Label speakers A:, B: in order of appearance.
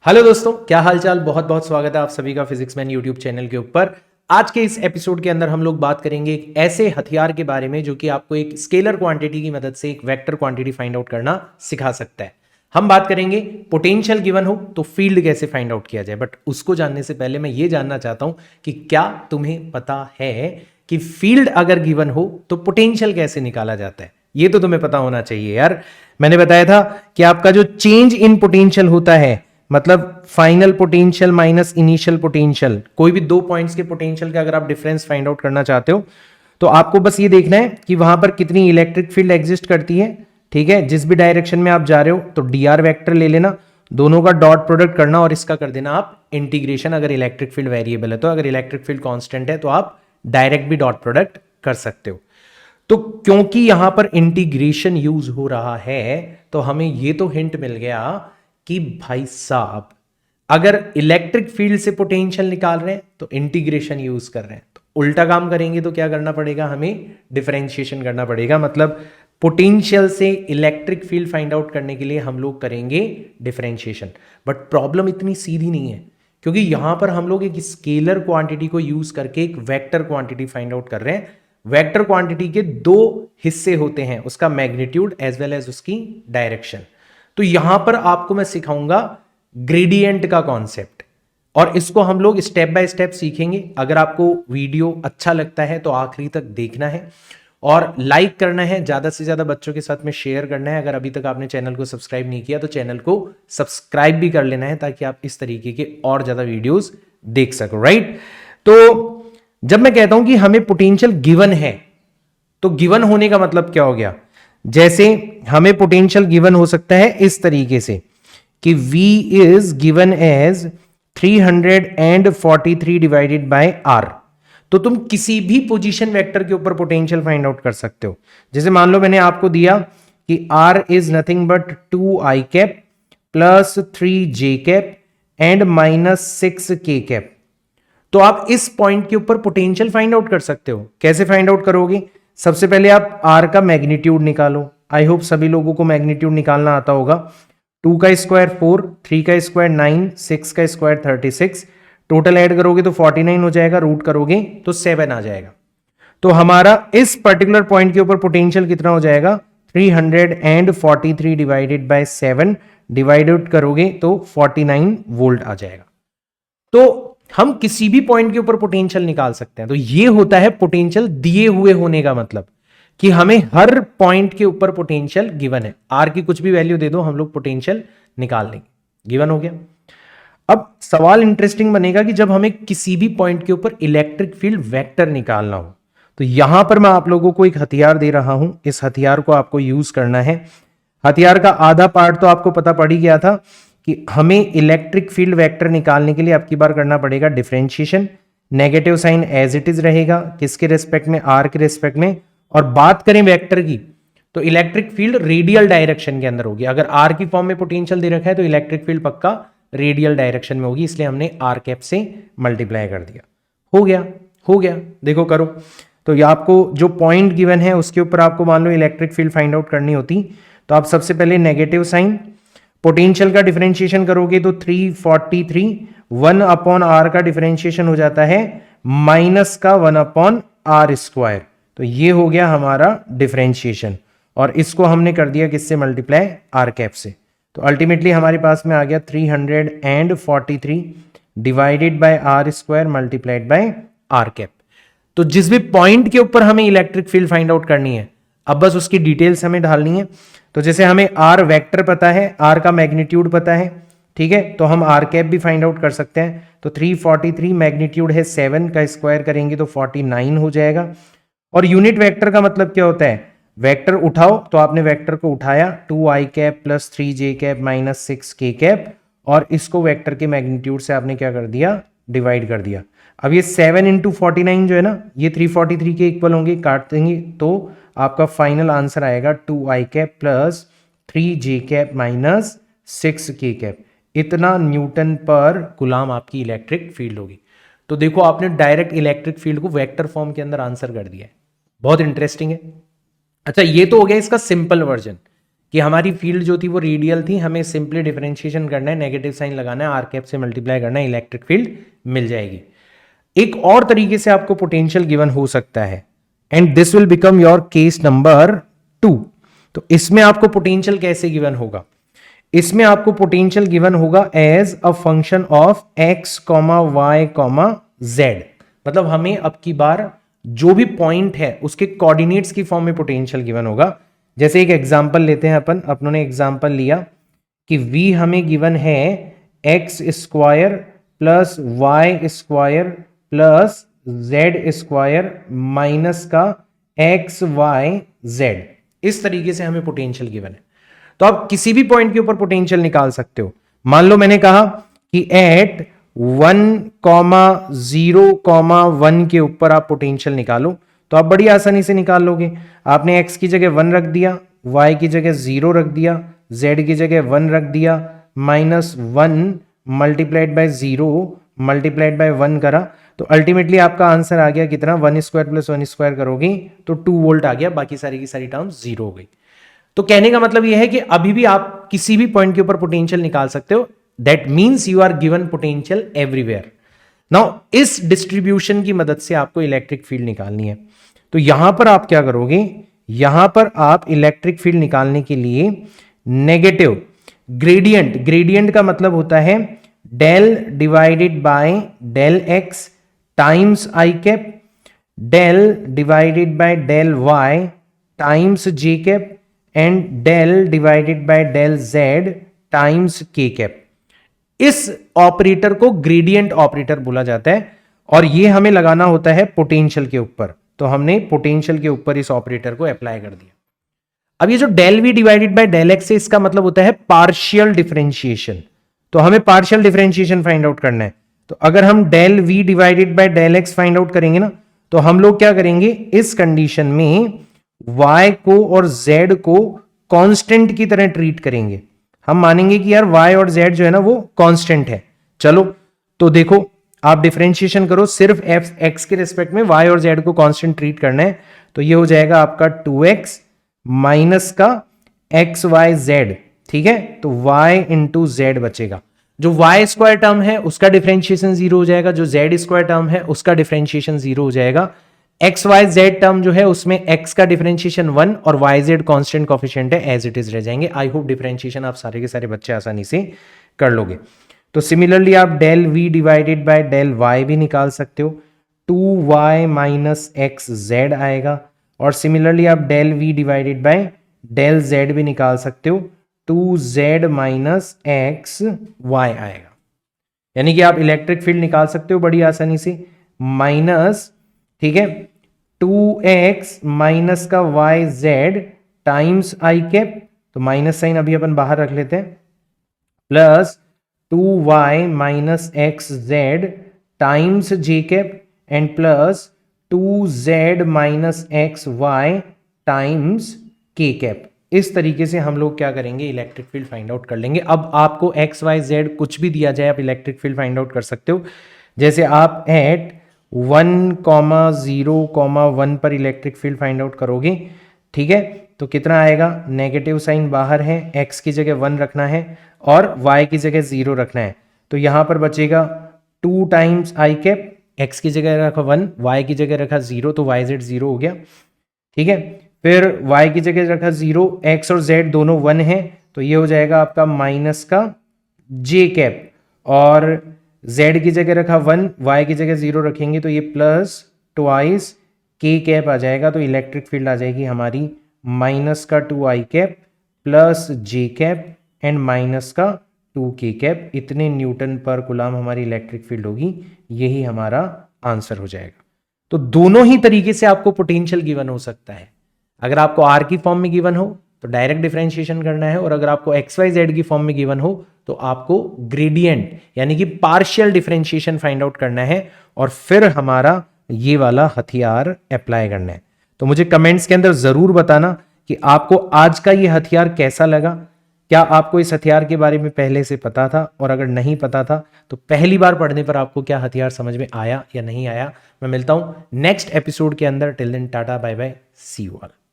A: Hello दोस्तों, क्या हालचाल। बहुत बहुत स्वागत है आप सभी का फिजिक्स मैन यूट्यूब चैनल के ऊपर। आज के इस एपिसोड के अंदर हम लोग बात करेंगे एक ऐसे हथियार के बारे में जो कि आपको एक स्केलर क्वांटिटी की मदद से एक वेक्टर क्वांटिटी फाइंड आउट करना सिखा सकता है। हम बात करेंगे पोटेंशियल गिवन हो तो फील्ड कैसे फाइंड आउट किया जाए। बट उसको जानने से पहले मैं ये जानना चाहता हूं कि क्या तुम्हें पता है कि फील्ड अगर गिवन हो तो पोटेंशियल कैसे निकाला जाता है। ये तो तुम्हें पता होना चाहिए यार। मैंने बताया था कि आपका जो चेंज इन पोटेंशियल होता है, मतलब final potential minus initial potential, कोई भी दो पॉइंट्स के पोटेंशियल का अगर आप डिफरेंस फाइंड आउट करना चाहते हो तो आपको बस ये देखना है कि वहां पर कितनी इलेक्ट्रिक फील्ड एग्जिस्ट करती है। ठीक है, जिस भी डायरेक्शन में आप जा रहे हो तो dr वेक्टर ले लेना, दोनों का डॉट प्रोडक्ट करना और इसका कर देना आप इंटीग्रेशन। अगर इलेक्ट्रिक फील्ड वेरिएबल है तो, अगर इलेक्ट्रिक फील्ड कांस्टेंट है तो आप डायरेक्ट भी डॉट प्रोडक्ट कर सकते हो। तो क्योंकि यहां पर इंटीग्रेशन यूज हो रहा है तो हमें यह तो हिंट मिल गया कि भाई साहब अगर इलेक्ट्रिक फील्ड से पोटेंशियल निकाल रहे हैं तो इंटीग्रेशन यूज कर रहे हैं। तो उल्टा काम करेंगे तो क्या करना पड़ेगा, हमें डिफरेंशिएशन करना पड़ेगा। मतलब पोटेंशियल से इलेक्ट्रिक फील्ड फाइंड आउट करने के लिए हम लोग करेंगे डिफरेंशिएशन। बट प्रॉब्लम इतनी सीधी नहीं है, क्योंकि यहां पर हम लोग एक स्केलर क्वांटिटी को यूज करके एक वेक्टर क्वांटिटी फाइंड आउट कर रहे हैं। वेक्टर क्वांटिटी के दो हिस्से होते हैं, उसका मैग्नीट्यूड एज वेल एज उसकी डायरेक्शन। तो यहां पर आपको मैं सिखाऊंगा ग्रेडियंट का कॉन्सेप्ट, और इसको हम लोग स्टेप बाय स्टेप सीखेंगे। अगर आपको वीडियो अच्छा लगता है तो आखिरी तक देखना है और लाइक करना है, ज्यादा से ज्यादा बच्चों के साथ में शेयर करना है। अगर अभी तक आपने चैनल को सब्सक्राइब नहीं किया तो चैनल को सब्सक्राइब भी कर लेना है, ताकि आप इस तरीके के और ज्यादा वीडियोस देख सको। राइट, तो जब मैं कहता हूं कि हमें पोटेंशियल गिवन है तो गिवन होने का मतलब क्या हो गया। जैसे हमें पोटेंशियल गिवन हो सकता है इस तरीके से कि V is given as 343 divided by R। तो तुम किसी भी पोजीशन वेक्टर के ऊपर पोटेंशियल फाइंड आउट कर सकते हो। जैसे मान लो मैंने आपको दिया कि R is nothing but 2i cap plus 3j cap and minus 6k cap. तो आप इस पॉइंट के ऊपर पोटेंशियल फाइंड आउट कर सकते हो। कैसे फाइंड आउट करोगे, सबसे पहले आप R का मैग्नीट्यूड निकालो। आई होप सभी लोगों को मैग्नीट्यूड निकालना आता होगा। 2 का स्क्वायर 4, 3 का स्क्वायर 9, 6 का स्क्वायर 36, टोटल ऐड करोगे तो 49 हो जाएगा, रूट करोगे तो 7 आ जाएगा। तो हमारा इस पर्टिकुलर पॉइंट के ऊपर पोटेंशियल कितना हो जाएगा, 343 डिवाइडेड बाय 7, डिवाइडेड करोगे तो 49 वोल्ट आ जाएगा। तो हम किसी भी पॉइंट के ऊपर पोटेंशियल निकाल सकते हैं। तो ये होता है पोटेंशियल दिए हुए होने का मतलब, कि हमें हर पॉइंट के ऊपर पोटेंशियल गिवन है। आर की कुछ भी वैल्यू दे दो, हम लोग पोटेंशियल निकाल लेंगे। गिवन हो गया। अब सवाल इंटरेस्टिंग बनेगा कि जब हमें किसी भी पॉइंट के ऊपर इलेक्ट्रिक फील्ड वेक्टर निकालना हो तो यहां पर मैं आप लोगों को एक हथियार दे रहा हूं। इस हथियार को आपको यूज करना है। हथियार का आधा पार्ट तो आपको पता पड़ ही गया था कि हमें इलेक्ट्रिक फील्ड वेक्टर निकालने के लिए अब की बार करना पड़ेगा differentiation. Negative sign as it is रहेगा, किसके रेस्पेक्ट में, आर के रेस्पेक्ट में। और बात करें वेक्टर की तो इलेक्ट्रिक फील्ड रेडियल डायरेक्शन के अंदर होगी। अगर आर की फॉर्म में पोटेंशियल दे रखा है तो इलेक्ट्रिक फील्ड पक्का रेडियल डायरेक्शन में होगी, इसलिए हमने आर कैप से मल्टीप्लाई कर दिया। हो गया, हो गया। देखो करो, तो ये आपको जो पॉइंट गिवन है उसके ऊपर आपको मान लो इलेक्ट्रिक फील्ड फाइंड आउट करनी होती, तो आप सबसे पहले नेगेटिव साइन, पोटेंशियल का डिफरेंशिएशन करोगे तो 343, 1 अपॉन आर का डिफरेंशिएशन हो जाता है माइनस का 1 अपॉन आर स्क्वायर। तो ये हो गया हमारा डिफरेंशिएशन, और इसको हमने कर दिया किससे मल्टीप्लाई, आर कैप से। तो अल्टीमेटली हमारे पास में आ गया 343 divided by R square multiplied by R cap. तो जिस भी पॉइंट के ऊपर हमें इलेक्ट्रिक फील्ड फाइंड आउट करनी है, अब बस उसकी डिटेल्स हमें डालनी है। तो जैसे हमें आर वेक्टर पता है, आर का मैग्नीट्यूड पता है, ठीक है, तो हम आर कैप भी फाइंड आउट कर सकते हैं। तो 343 मैग्नीट्यूड है 7 का स्क्वायर करेंगे तो 49 हो जाएगा। और यूनिट वेक्टर का मतलब क्या होता है, वेक्टर उठाओ तो आपने वेक्टर को उठाया 2i cap plus 3j cap minus 6k cap, और इसको वेक्टर के मैग्नीट्यूड से आपने क्या कर दिया, डिवाइड कर दिया। अब ये 7 इंटू 49 जो है ना, ये 343 के इक्वल होंगे, काट देंगे तो आपका फाइनल आंसर आएगा 2i cap plus 3j cap minus 6k cap. इतना न्यूटन पर कूलम आपकी इलेक्ट्रिक फील्ड होगी। तो देखो आपने डायरेक्ट इलेक्ट्रिक फील्ड को वेक्टर फॉर्म के अंदर आंसर कर दिया है। बहुत इंटरेस्टिंग है। अच्छा, ये तो हो गया इसका सिंपल वर्जन कि हमारी फील्ड जो थी वो रेडियल थी, हमें सिंपली डिफरेंशिएशन करना है, नेगेटिव साइन लगाना है, आर कैप से मल्टीप्लाई करना है, इलेक्ट्रिक फील्ड मिल जाएगी। एक और तरीके से आपको पोटेंशियल गिवन हो सकता है, and this will become your case number 2। तो इसमें आपको पोटेंशियल कैसे गिवन होगा? इसमें आपको पोटेंशियल गिवन होगा as a function of x, y, z। मतलब हमें अब की बार जो भी पॉइंट है उसके कोऑर्डिनेट्स की फॉर्म में पोटेंशियल गिवन होगा। जैसे एक एग्जांपल लेते हैं अपनों ने एग्जांपल लिया कि v हमें गिवन है x square plus y square plus z square minus का x y z। इस तरीके से हमें पोटेंशियल गिवन है। तो आप किसी भी पॉइंट के ऊपर पोटेंशियल निकाल सकते हो। मान लो मैंने कहा कि एट 1,0,1 के ऊपर आप पोटेंशियल निकालो, तो आप बड़ी आसानी से निकाल लोगे। आपने x की जगह 1 रख दिया, y की जगह 0 रख दिया, z की जगह 1 रख दिया, -1 मल्टीप्लाइड बाय 0 मल्टीप्लाइड बाय 1 करा, तो अल्टीमेटली आपका आंसर आ गया कितना? 1 स्क्वायर प्लस 1 स्क्वायर करोगे तो 2 वोल्ट आ गया, बाकी सारी की सारी टर्म 0 हो गई। तो कहने का मतलब यह है कि अभी भी आप किसी भी पॉइंट के ऊपर पोटेंशियल निकाल सकते हो। That means you are given potential everywhere. Now इस डिस्ट्रीब्यूशन की मदद से आपको इलेक्ट्रिक फील्ड निकालनी है। तो यहां पर आप क्या करोगे? यहां पर आप इलेक्ट्रिक फील्ड निकालने के लिए नेगेटिव ग्रेडियंट, ग्रेडियंट का मतलब होता है del divided by del X times I cap, del divided by del Y times J cap and del divided by del Z times के कैप। इस ऑपरेटर को ग्रेडियंट ऑपरेटर बोला जाता है, और यह हमें लगाना होता है पोटेंशियल के ऊपर। तो हमने पोटेंशियल के ऊपर इस ऑपरेटर को अप्लाई कर दिया। अब ये जो del V divided by del X है, इसका मतलब होता है पार्शियल डिफरेंशिएशन। तो हमें पार्शियल डिफरेंशिएशन फाइंड आउट करना है। तो अगर हम del V divided by del X find out करेंगे ना, तो हम लोग क्या करेंगे? इस कंडीशन में y को और z को कांस्टेंट की तरह ट्रीट करेंगे। हम मानेंगे कि यार y और z जो है ना वो कांस्टेंट है। चलो तो देखो, आप डिफरेंशिएशन करो, सिर्फ x के रिस्पेक्ट में y और z को कांस्टेंट ट्रीट करना है। तो ये हो जाएगा आपका 2x माइनस का x y z, ठीक है। तो y इंटू z बचेगा। जो y स्क्वायर टर्म है उसका डिफरेंशिएशन 0 हो जाएगा, जो z स्क्वायर टर्म है उसका डिफरेंशिएशन 0 हो जाएगा। एक्स वाई जेड टर्म जो है उसमें x का डिफरेंशिएशन 1 और वाई जेड कॉन्स्टेंट कॉफिशिएंट है, एज इट इज रह जाएंगे। आई होप डिफरेंशिएशन आप सारे के सारे बच्चे आसानी से कर लोगे। तो सिमिलरली आप del v divided by del y भी निकाल सकते हो, 2y माइनस एक्स जेड आएगा। और सिमिलरली आप del v divided by del z भी निकाल सकते हो, 2z माइनस एक्स वाई आएगा। यानी कि आप इलेक्ट्रिक फील्ड निकाल सकते हो बड़ी आसानी से, माइनस, ठीक है, 2x माइनस का वाई जेड टाइम्स आई कैप, तो माइनस साइन अभी अपन बाहर रख लेते हैं, plus 2y minus x z times J cap and plus 2z minus x y times के कैप। इस तरीके से हम लोग क्या करेंगे? इलेक्ट्रिक फील्ड फाइंड आउट कर लेंगे। अब आपको एक्स वाई जेड कुछ भी दिया जाए, आप इलेक्ट्रिक फील्ड फाइंड आउट कर सकते हो। जैसे आप एट 1,0,1 पर इलेक्ट्रिक फील्ड फाइंड आउट करोगे, ठीक है, तो कितना आएगा? नेगेटिव साइन बाहर है, x की जगह 1 रखना है और y की जगह 0 रखना है। तो यहां पर बचेगा 2 टाइम्स आई कैप, x की जगह रखा 1, y की जगह रखा 0, तो y z 0 हो गया, ठीक है। फिर y की जगह रखा 0, x और z दोनों 1 है, तो ये हो जाएगा आपका माइनस का j कैप, और z की जगह रखा 1, y की जगह 0 रखेंगे तो ये प्लस ट्वाइस k कैप आ जाएगा। तो इलेक्ट्रिक फील्ड आ जाएगी हमारी माइनस का 2i cap plus j cap and minus का 2k कैप। इतने न्यूटन पर कूलम हमारी इलेक्ट्रिक फील्ड होगी। यही हमारा आंसर हो जाएगा। तो दोनों ही तरीके से आपको पोटेंशियल गिवन हो सकता है। अगर आपको r की फॉर्म में गिवन हो तो डायरेक्ट डिफरेंशिएशन करना है, और अगर आपको एक्स वाई जेड की फॉर्म में गिवन हो तो आपको ग्रेडियंट यानी कि पार्शियल डिफरेंशिएशन फाइंड आउट करना है, और फिर हमारा ये वाला हथियार अप्लाई करना है। तो मुझे कमेंट्स के अंदर जरूर बताना कि आपको आज का ये हथियार कैसा लगा। क्या आपको इस हथियार के बारे में पहले से पता था, और अगर नहीं पता था तो पहली बार पढ़ने पर आपको क्या हथियार समझ में आया या नहीं आया। मैं मिलता हूं नेक्स्ट एपिसोड के अंदर। Till then tata bye bye, see you all.